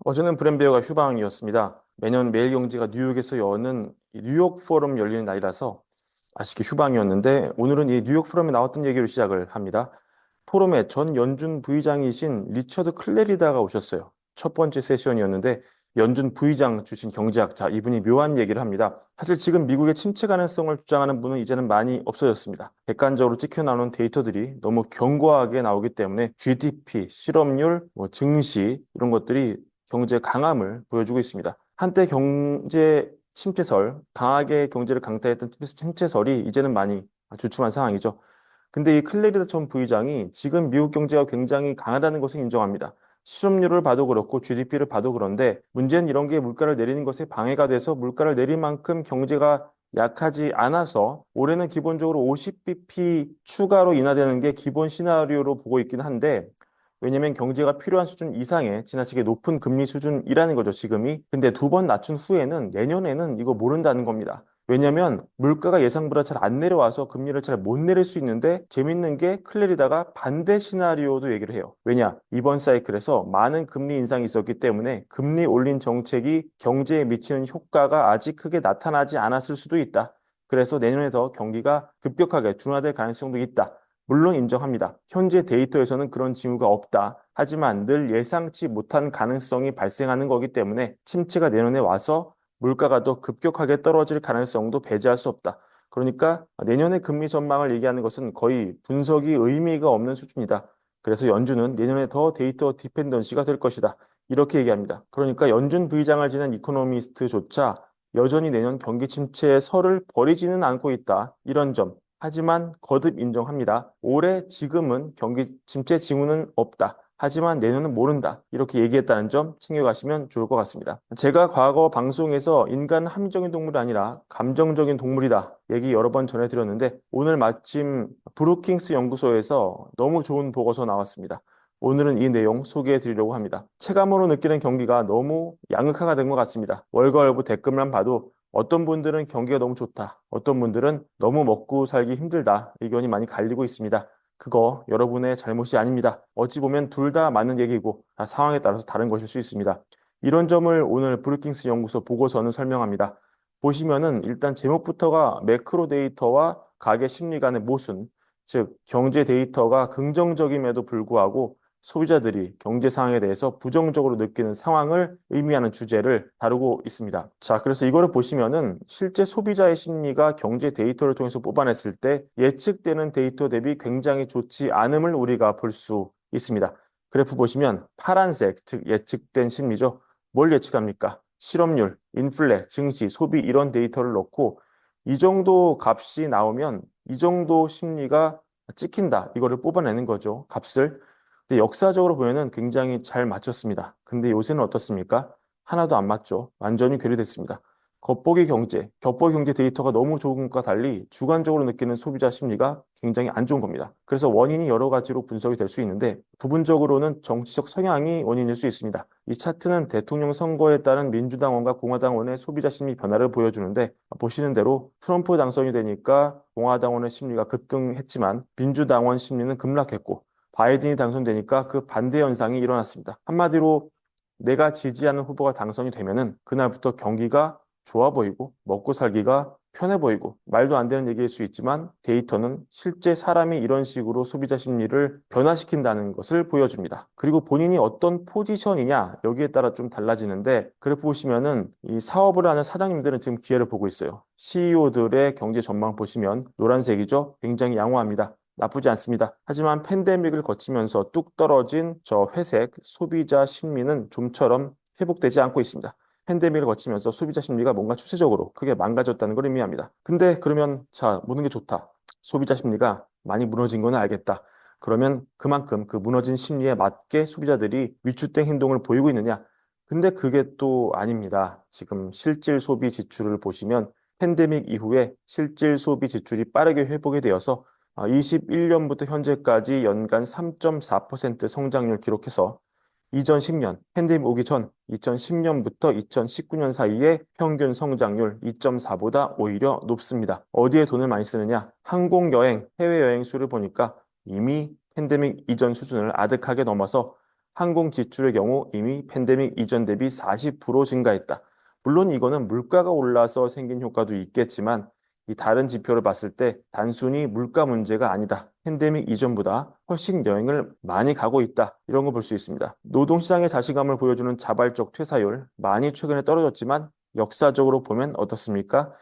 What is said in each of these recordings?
어제는 브랜베어가 휴방이었습니다. 매년 매일경제가 뉴욕에서 여는 이 뉴욕 포럼 열리는 날이라서 아쉽게 휴방이었는데 오늘은 이 뉴욕 포럼에 나왔던 얘기로 시작을 합니다. 포럼에 전 연준 부의장이신 리처드 클레리다가 오셨어요. 첫 번째 세션이었는데 연준 부의장 주신 경제학자 이분이 묘한 얘기를 합니다. 사실 지금 미국의 침체 가능성을 주장하는 분은 이제는 많이 없어졌습니다. 객관적으로 찍혀 나오는 데이터들이 너무 견고하게 나오기 때문에 GDP, 실업률, 증시 이런 것들이 경제 강함을 보여주고 있습니다. 한때 경제 침체설, 강하게 경제를 강타했던 침체설이 이제는 많이 주춤한 상황이죠. 근데 이 클레리다 전 부의장이 지금 미국 경제가 굉장히 강하다는 것을 인정합니다. 실업률을 봐도 그렇고 GDP를 봐도 그런데 문제는 이런 게 물가를 내리는 것에 방해가 돼서 물가를 내린 만큼 경제가 약하지 않아서 올해는 기본적으로 50bp 추가로 인하되는 게 기본 시나리오로 보고 있긴 한데 왜냐면 경제가 필요한 수준 이상의 지나치게 높은 금리 수준이라는 거죠, 지금이. 근데 두 번 낮춘 후에는 내년에는 이거 모른다는 겁니다. 왜냐면 물가가 예상보다 잘 안 내려와서 금리를 잘 못 내릴 수 있는데 재밌는 게 클레리다가 반대 시나리오도 얘기를 해요. 왜냐? 이번 사이클에서 많은 금리 인상이 있었기 때문에 금리 올린 정책이 경제에 미치는 효과가 아직 크게 나타나지 않았을 수도 있다. 그래서 내년에 더 경기가 급격하게 둔화될 가능성도 있다. 물론 인정합니다. 현재 데이터에서는 그런 징후가 없다. 하지만 늘 예상치 못한 가능성이 발생하는 거기 때문에 침체가 내년에 와서 물가가 더 급격하게 떨어질 가능성도 배제할 수 없다. 그러니까 내년의 금리 전망을 얘기하는 것은 거의 분석이 의미가 없는 수준이다. 그래서 연준은 내년에 더 데이터 디펜던시가 될 것이다. 이렇게 얘기합니다. 그러니까 연준 부의장을 지낸 이코노미스트조차 여전히 내년 경기 침체의 설을 버리지는 않고 있다. 이런 점. 하지만 거듭 인정합니다. 올해 지금은 경기 침체 징후는 없다. 하지만 내년은 모른다. 이렇게 얘기했다는 점 챙겨가시면 좋을 것 같습니다. 제가 과거 방송에서 인간은 합리적인 동물이 아니라 감정적인 동물이다. 얘기 여러 번 전해드렸는데 오늘 마침 브루킹스 연구소에서 너무 좋은 보고서 나왔습니다. 오늘은 이 내용 소개해 드리려고 합니다. 체감으로 느끼는 경기가 너무 양극화가 된 것 같습니다. 월가월부 댓글만 봐도 어떤 분들은 경기가 너무 좋다. 어떤 분들은 너무 먹고 살기 힘들다. 의견이 많이 갈리고 있습니다. 그거 여러분의 잘못이 아닙니다. 어찌 보면 둘 다 맞는 얘기고 상황에 따라서 다른 것일 수 있습니다. 이런 점을 오늘 브루킹스 연구소 보고서는 설명합니다. 보시면은 일단 제목부터가 매크로 데이터와 가계 심리 간의 모순, 즉 경제 데이터가 긍정적임에도 불구하고 소비자들이 경제 상황에 대해서 부정적으로 느끼는 상황을 의미하는 주제를 다루고 있습니다. 자, 그래서 이거를 보시면은 실제 소비자의 심리가 경제 데이터를 통해서 뽑아냈을 때 예측되는 데이터 대비 굉장히 좋지 않음을 우리가 볼 수 있습니다. 그래프 보시면 파란색, 즉 예측된 심리죠. 뭘 예측합니까? 실업률, 인플레, 증시, 소비 이런 데이터를 넣고 이 정도 값이 나오면 이 정도 심리가 찍힌다. 이거를 뽑아내는 거죠. 값을. 근데 역사적으로 보면은 굉장히 잘 맞췄습니다. 근데 요새는 어떻습니까? 하나도 안 맞죠. 완전히 괴리됐습니다. 겉보기 경제 데이터가 너무 좋은 것과 달리 주관적으로 느끼는 소비자 심리가 굉장히 안 좋은 겁니다. 그래서 원인이 여러 가지로 분석이 될 수 있는데 부분적으로는 정치적 성향이 원인일 수 있습니다. 이 차트는 대통령 선거에 따른 민주당원과 공화당원의 소비자 심리 변화를 보여주는데 보시는 대로 트럼프 당선이 되니까 공화당원의 심리가 급등했지만 민주당원 심리는 급락했고 바이든이 당선되니까 그 반대 현상이 일어났습니다. 한마디로 내가 지지하는 후보가 당선이 되면은 그날부터 경기가 좋아 보이고 먹고 살기가 편해 보이고 말도 안 되는 얘기일 수 있지만 데이터는 실제 사람이 이런 식으로 소비자 심리를 변화시킨다는 것을 보여줍니다. 그리고 본인이 어떤 포지션이냐 여기에 따라 좀 달라지는데 그래프 보시면은 이 사업을 하는 사장님들은 지금 기회를 보고 있어요. CEO들의 경제 전망 보시면 노란색이죠. 굉장히 양호합니다. 나쁘지 않습니다. 하지만 팬데믹을 거치면서 뚝 떨어진 저 회색 소비자 심리는 좀처럼 회복되지 않고 있습니다. 팬데믹을 거치면서 소비자 심리가 뭔가 추세적으로 크게 망가졌다는 걸 의미합니다. 근데 그러면 자, 모든 게 좋다. 소비자 심리가 많이 무너진 건 알겠다. 그러면 그만큼 그 무너진 심리에 맞게 소비자들이 위축된 행동을 보이고 있느냐? 근데 그게 또 아닙니다. 지금 실질 소비 지출을 보시면 팬데믹 이후에 실질 소비 지출이 빠르게 회복이 되어서 21년부터 현재까지 연간 3.4% 성장률 기록해서 이전 10년, 팬데믹 오기 전 2010년부터 2019년 사이에 평균 성장률 2.4보다 오히려 높습니다. 어디에 돈을 많이 쓰느냐? 항공여행, 해외여행 수를 보니까 이미 팬데믹 이전 수준을 아득하게 넘어서 항공 지출의 경우 이미 팬데믹 이전 대비 40% 증가했다. 물론 이거는 물가가 올라서 생긴 효과도 있겠지만 이 다른 지표를 봤을 때 단순히 물가 문제가 아니다. 팬데믹 이전보다 훨씬 여행을 많이 가고 있다. 이런 거 볼 수 있습니다. 노동시장의 자신감을 보여주는 자발적 퇴사율 많이 최근에 떨어졌지만 역사적으로 보면 어떻습니까?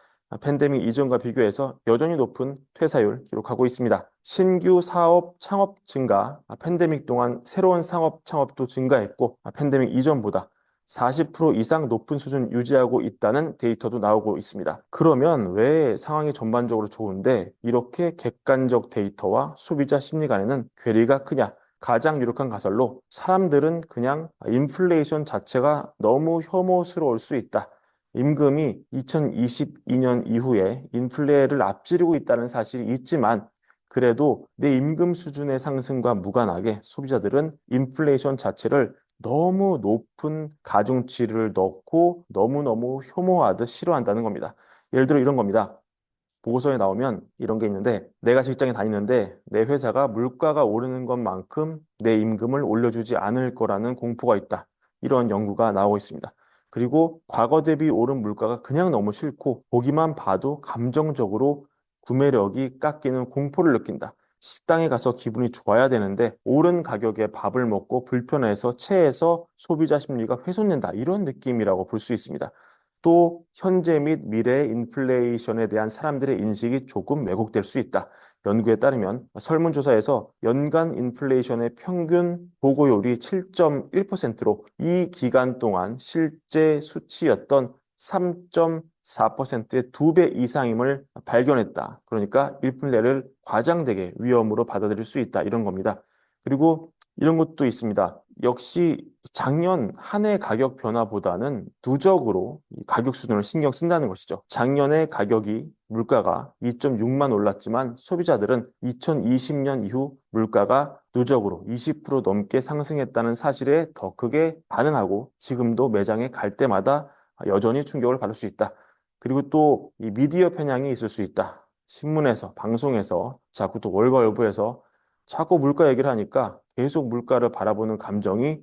팬데믹 이전과 비교해서 여전히 높은 퇴사율 기록하고 있습니다. 신규 사업 창업 증가, 팬데믹 동안 새로운 사업 창업도 증가했고, 팬데믹 이전보다 40% 이상 높은 수준 유지하고 있다는 데이터도 나오고 있습니다. 그러면 왜 상황이 전반적으로 좋은데 이렇게 객관적 데이터와 소비자 심리 간에는 괴리가 크냐? 가장 유력한 가설로 사람들은 그냥 인플레이션 자체가 너무 혐오스러울 수 있다. 임금이 2022년 이후에 인플레를 앞지르고 있다는 사실이 있지만 그래도 내 임금 수준의 상승과 무관하게 소비자들은 인플레이션 자체를 너무 높은 가중치를 넣고 너무너무 혐오하듯 싫어한다는 겁니다. 예를 들어 이런 겁니다. 보고서에 나오면 이런 게 있는데 내가 직장에 다니는데 내 회사가 물가가 오르는 것만큼 내 임금을 올려주지 않을 거라는 공포가 있다. 이런 연구가 나오고 있습니다. 그리고 과거 대비 오른 물가가 그냥 너무 싫고 보기만 봐도 감정적으로 구매력이 깎이는 공포를 느낀다. 식당에 가서 기분이 좋아야 되는데 오른 가격에 밥을 먹고 불편해서 체해서 소비자 심리가 훼손된다. 이런 느낌이라고 볼 수 있습니다. 또 현재 및 미래의 인플레이션에 대한 사람들의 인식이 조금 왜곡될 수 있다. 연구에 따르면 설문조사에서 연간 인플레이션의 평균 보고율이 7.1%로 이 기간 동안 실제 수치였던 3.4%의 2배 이상임을 발견했다. 그러니까 인플레를 과장되게 위험으로 받아들일 수 있다. 이런 겁니다. 그리고 이런 것도 있습니다. 역시 작년 한 해 가격 변화보다는 누적으로 이 가격 수준을 신경 쓴다는 것이죠. 작년에 가격이 물가가 2.6만 올랐지만 소비자들은 2020년 이후 물가가 누적으로 20% 넘게 상승했다는 사실에 더 크게 반응하고 지금도 매장에 갈 때마다 여전히 충격을 받을 수 있다. 그리고 또 이 미디어 편향이 있을 수 있다. 신문에서, 방송에서, 자꾸 또 월가열부에서 자꾸 물가 얘기를 하니까 계속 물가를 바라보는 감정이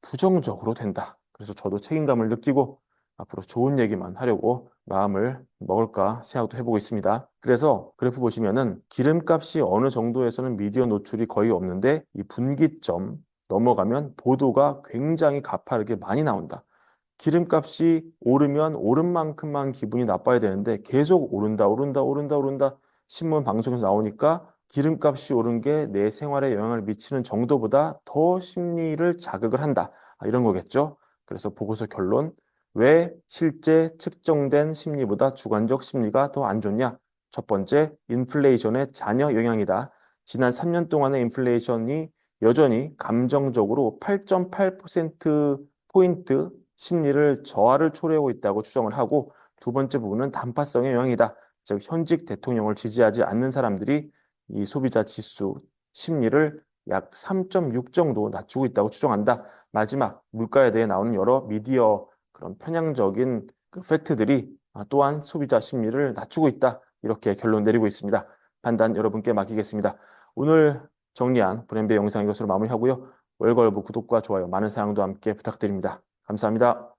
부정적으로 된다. 그래서 저도 책임감을 느끼고 앞으로 좋은 얘기만 하려고 마음을 먹을까 생각도 해보고 있습니다. 그래서 그래프 보시면은 기름값이 어느 정도에서는 미디어 노출이 거의 없는데 이 분기점 넘어가면 보도가 굉장히 가파르게 많이 나온다. 기름값이 오르면 오른 만큼만 기분이 나빠야 되는데 계속 오른다, 오른다, 오른다, 오른다 신문 방송에서 나오니까 기름값이 오른 게 내 생활에 영향을 미치는 정도보다 더 심리를 자극을 한다. 이런 거겠죠. 그래서 보고서 결론, 왜 실제 측정된 심리보다 주관적 심리가 더 안 좋냐? 첫 번째, 인플레이션의 잔여 영향이다. 지난 3년 동안의 인플레이션이 여전히 감정적으로 8.8%포인트 심리를 저하를 초래하고 있다고 추정을 하고 두 번째 부분은 단파성의 영향이다. 즉 현직 대통령을 지지하지 않는 사람들이 이 소비자 지수 심리를 약 3.6 정도 낮추고 있다고 추정한다. 마지막 물가에 대해 나오는 여러 미디어 그런 편향적인 그 팩트들이 또한 소비자 심리를 낮추고 있다. 이렇게 결론 내리고 있습니다. 판단 여러분께 맡기겠습니다. 오늘 정리한 브랜드 영상 이것으로 마무리하고요. 월걸부 구독과 좋아요 많은 사랑도 함께 부탁드립니다. 감사합니다.